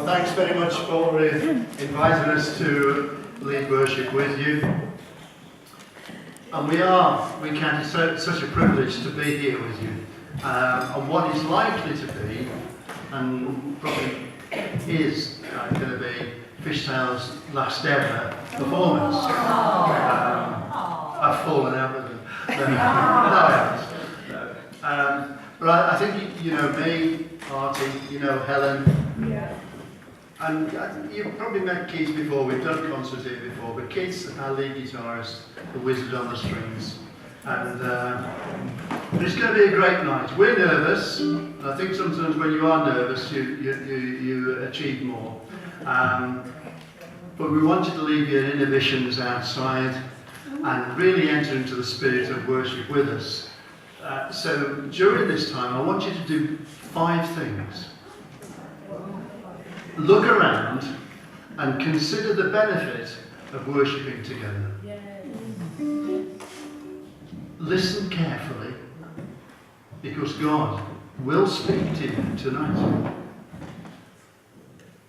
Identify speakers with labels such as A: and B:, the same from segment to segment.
A: Thanks very much for inviting us to lead worship with you. And we count it such a privilege to be here with you. And what is likely to be, and probably is going to be, Fishtail's last ever performance. I've fallen out with them. No, I haven't. No. But I think you know me, Artie, you know Helen.
B: Yeah.
A: And you've probably met Keith before, we've done concerts here before, but Keith's our lead guitarist, the wizard on the strings. And it's going to be a great night. We're nervous, and I think sometimes when you are nervous, you achieve more. But we want you to leave your inhibitions outside and really enter into the spirit of worship with us. So during this time, I want you to do 5 things. Look around and consider the benefit of worshipping together. Listen carefully, because God will speak to you tonight.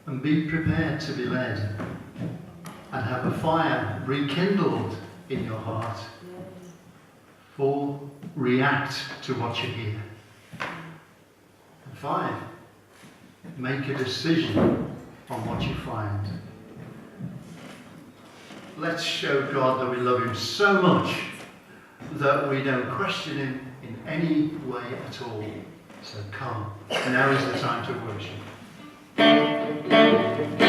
A: And be prepared to be led and have a fire rekindled in your heart. 4, react to what you hear. And 5, make a decision on what you find. Let's show God that we love him so much that we don't question him in any way at all. So come, now is the time to worship.
C: Now is the time to worship.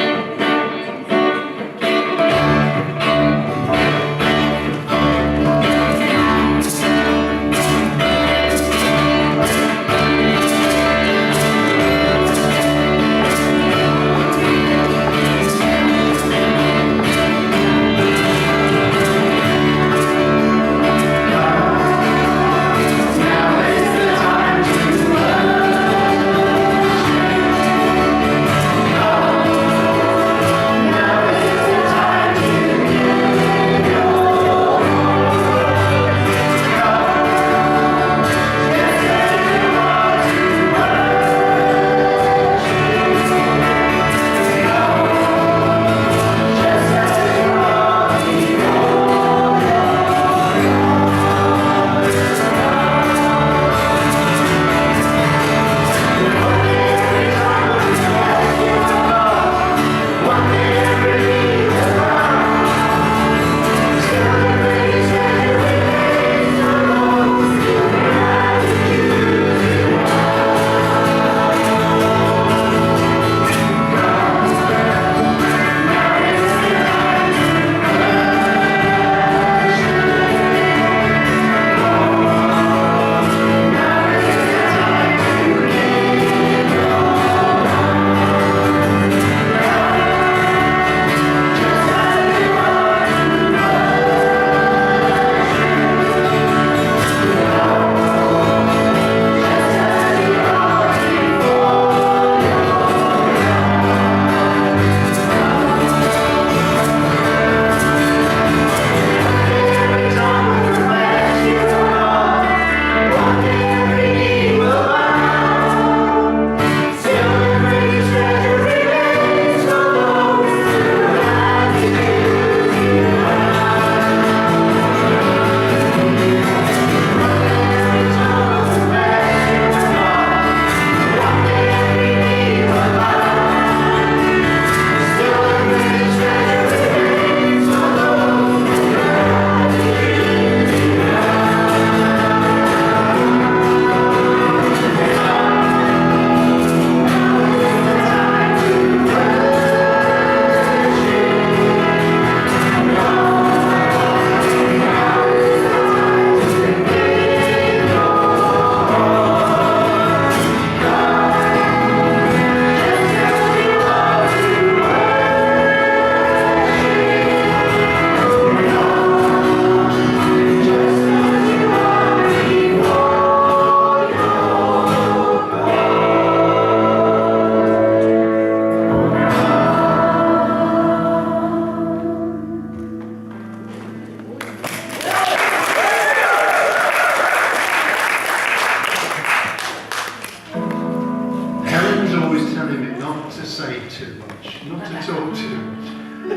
A: too much, not to talk too much.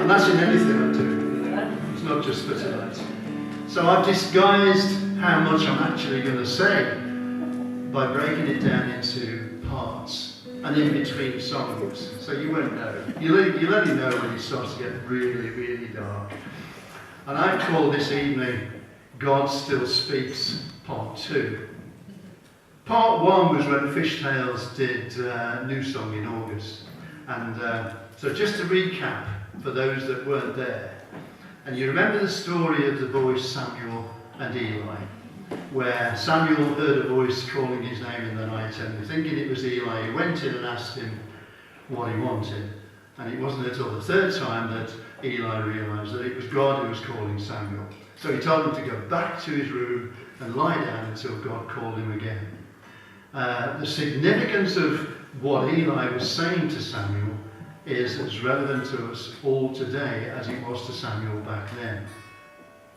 A: And that's in anything I do. It's not just for tonight. So I've disguised how much I'm actually going to say by breaking it down into parts and in between songs. So you won't know. You'll only know when it starts to get really, really dark. And I've called this evening God Still Speaks Part 2. Part 1 was when Fishtails did New Song in August. And so just to recap for those that weren't there, and you remember the story of the boys Samuel and Eli, where Samuel heard a voice calling his name in the night, and thinking it was Eli, he went in and asked him what he wanted. And it wasn't until the third time that Eli realised that it was God who was calling Samuel. So he told him to go back to his room and lie down until God called him again. The significance of what Eli was saying to Samuel is as relevant to us all today as it was to Samuel back then.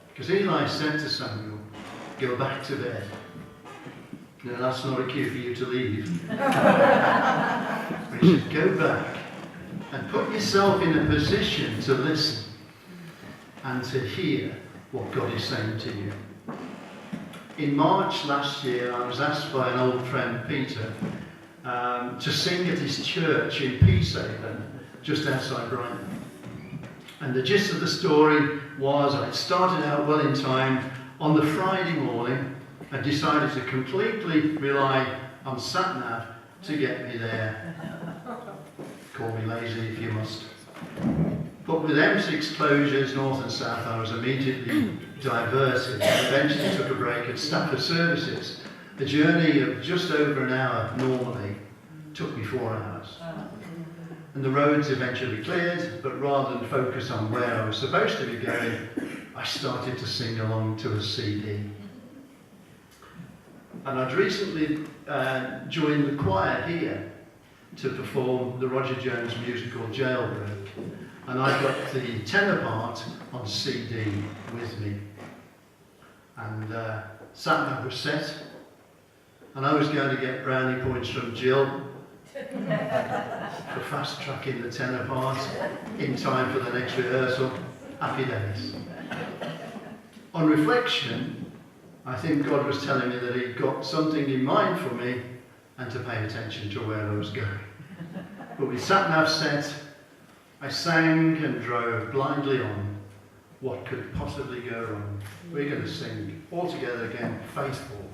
A: Because Eli said to Samuel, go back to bed. Now that's not a cue for you to leave. But he said, go back and put yourself in a position to listen and to hear what God is saying to you. In March last year, I was asked by an old friend, Peter, to sing at his church in Peacehaven, just outside Brighton. And the gist of the story was I'd started out well in time. On the Friday morning, I decided to completely rely on SatNav to get me there. Call me lazy if you must. But with M6 closures, north and south, I was immediately diverted and eventually took a break at Stafford Services. A journey of just over an hour normally took me 4 hours. And the roads eventually cleared, but rather than focus on where I was supposed to be going, I started to sing along to a CD. And I'd recently joined the choir here to perform the Roger Jones musical Jailbreak. And I got the tenor part on CD with me. And SatNav was set, and I was going to get brownie points from Jill for fast tracking the tenor part in time for the next rehearsal. Happy days. On reflection, I think God was telling me that He'd got something in mind for me and to pay attention to where I was going. But with SatNav set, I sang and drove blindly on. What could possibly go wrong? We're going to sing all together again, Faithful.